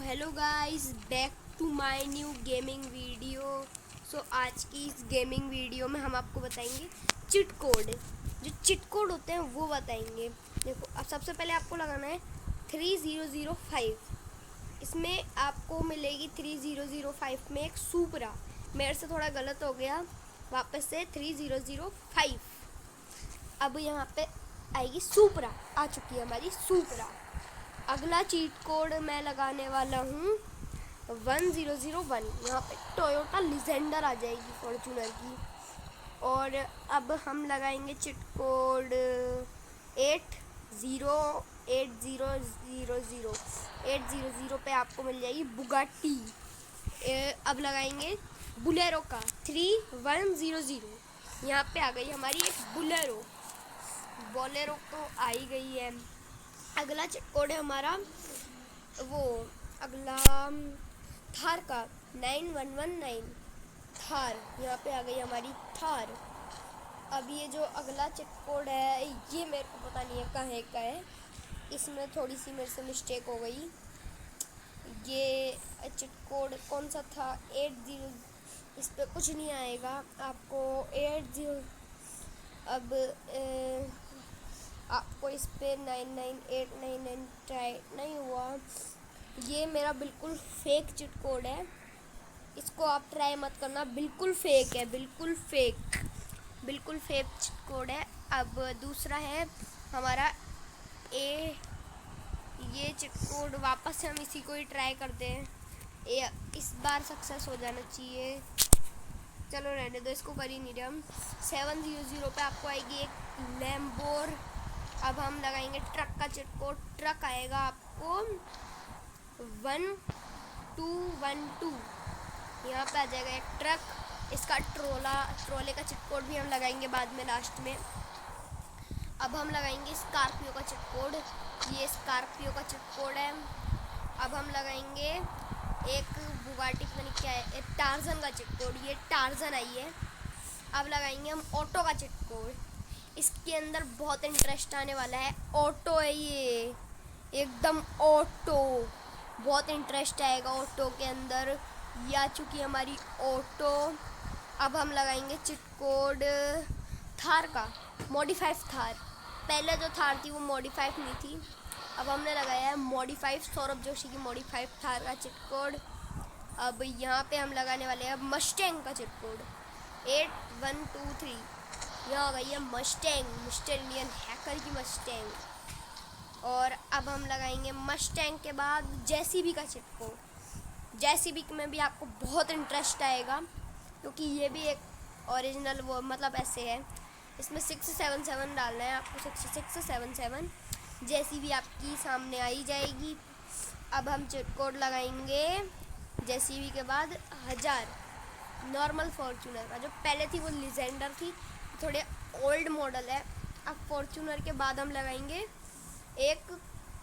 Hello guys, back to my new gaming video. आज की इस गेमिंग वीडियो में हम आपको बताएंगे चिट कोड। जो चिट कोड होते हैं वो बताएंगे। देखो, अब सबसे पहले आपको लगाना है 3005। इसमें आपको मिलेगी 3005 में एक सुपरा। मेरे से थोड़ा गलत हो गया, वापस से 3005। अब यहाँ पे आएगी सुपरा। आ चुकी है हमारी सुपरा। अगला चीट कोड मैं लगाने वाला हूँ 1001। यहाँ पे टोयोटा लिजेंडर आ जाएगी फॉर्च्यूनर की। और अब हम लगाएंगे चिट कोड 800 पे आपको मिल जाएगी बुगाटी। अब लगाएंगे बुलेरो का 3100। यहाँ पे आ गई हमारी एक बोलेरो तो आ ही गई है। अगला चिट कोड है हमारा अगला थार का 9119 थार। यहाँ पे आ गई हमारी थार। अब ये जो अगला चिट कोड है ये मेरे को पता नहीं है कहाँ का है, इसमें थोड़ी सी मेरे से मिस्टेक हो गई। ये चिट कोड कौन सा था? 80। इस पर कुछ नहीं आएगा आपको 80। अब आपको इस पर 99899 ट्राई नहीं हुआ। ये मेरा बिल्कुल फेक चिट कोड है, इसको आप ट्राई मत करना। बिल्कुल फेक है, बिल्कुल फेक चिट कोड है। अब दूसरा है हमारा ये चिट कोड। वापस से हम इसी को ही ट्राई करते हैं। इस बार सक्सेस हो जाना चाहिए। चलो रहने दो, इसको कर ही नहीं रहे हम। 700 पे आपको आएगी एक लैम्बोर। अब हम लगाएंगे ट्रक का चिट कोड। ट्रक आएगा आपको 1212। यहाँ पे आ जाएगा एक ट्रक। इसका ट्रोले का चिट कोड भी हम लगाएंगे बाद में लास्ट में। अब हम लगाएंगे स्कॉर्पियो का चिट कोड। ये स्कॉर्पियो का चिट कोड है। अब हम लगाएंगे एक बुगाटी, पता नहीं क्या है, एक टार्जन का चिट कोड। ये टार्जन आई है। अब लगाएंगे हम ऑटो का चिट कोड। इसके अंदर बहुत इंटरेस्ट आने वाला है। ऑटो है ये, एकदम ऑटो। बहुत इंटरेस्ट आएगा ऑटो के अंदर। ये आ चुकी है हमारी ऑटो। अब हम लगाएंगे चिट कोड थार का, मॉडिफाइड थार। पहले जो थार थी वो मॉडिफाइड नहीं थी, अब हमने लगाया है मॉडिफाइड सौरभ जोशी की मॉडिफाइड थार का चिट कोड। अब यहाँ पे हम लगाने वाले हैं मस्टैंग का चिट कोड 8123। यहाँ आ गई है मस्टैंग, मिस्टर इंडियन हैकर की मस्टैंग। और अब हम लगाएंगे मस्टैंग के बाद जेसीबी का चिट कोड। जेसीबी में भी आपको बहुत इंटरेस्ट आएगा, क्योंकि ये भी एक ओरिजिनल मतलब ऐसे है। इसमें 677 डालना है आपको, 6677। जेसीबी आपकी सामने आई जाएगी। अब हम चिट कोड लगाएंगे जेसीबी के बाद 1000। नॉर्मल फॉर्च्यूनर का जो पहले थी वो लिजेंडर थी, थोड़े ओल्ड मॉडल है। अब फॉर्च्यूनर के बाद हम लगाएंगे एक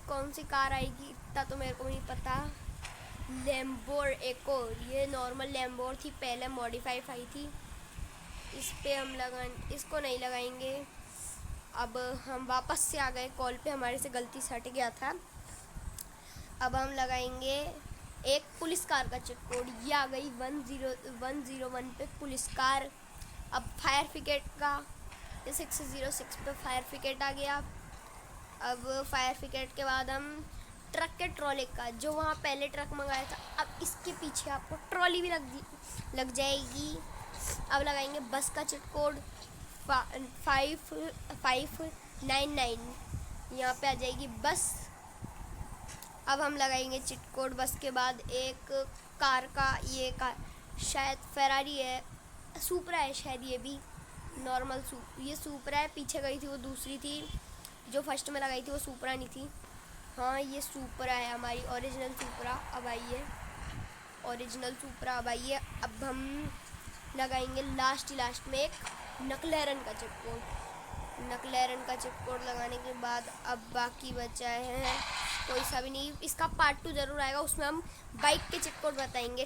कौन सी कार आएगी इतना तो मेरे को नहीं पता, लैम्बोर एकोर। ये नॉर्मल लैम्बोर थी पहले, मॉडिफाइड आई थी। इस पे हम इसको नहीं लगाएंगे। अब हम वापस से आ गए कॉल पे, हमारे से गलती से हट गया था। अब हम लगाएंगे एक पुलिस कार का चिट कोड। ये आ गई 10101 पे पुलिस कार। अब फायर ब्रिगेड का 606 पे फायर ब्रिगेड आ गया। अब फायर ब्रिगेड के बाद हम ट्रक के ट्रॉली का, जो वहाँ पहले ट्रक मंगाया था, अब इसके पीछे आपको ट्रॉली भी लग जाएगी। अब लगाएंगे बस का चिट कोड 5599। यहाँ पे आ जाएगी बस। अब हम लगाएंगे चिट कोड बस के बाद एक कार का। ये कार शायद फेरारी है, सुपरा है शायद। ये भी नॉर्मल ये सुपरा है। पीछे गई थी वो दूसरी थी, जो फर्स्ट में लगाई थी वो सुपरा नहीं थी। हाँ, ये सुपरा है हमारी ओरिजिनल सुपरा। अब आई है ओरिजिनल सुपरा, अब आई है। अब हम लगाएंगे लास्ट में एक नकलेरन का चिट कोड। नकलेरन का चिट कोड लगाने के बाद अब बाकी बचा है कोई सा भी नहीं। इसका पार्ट 2 ज़रूर आएगा, उसमें हम बाइक के चिट कोड बताएंगे।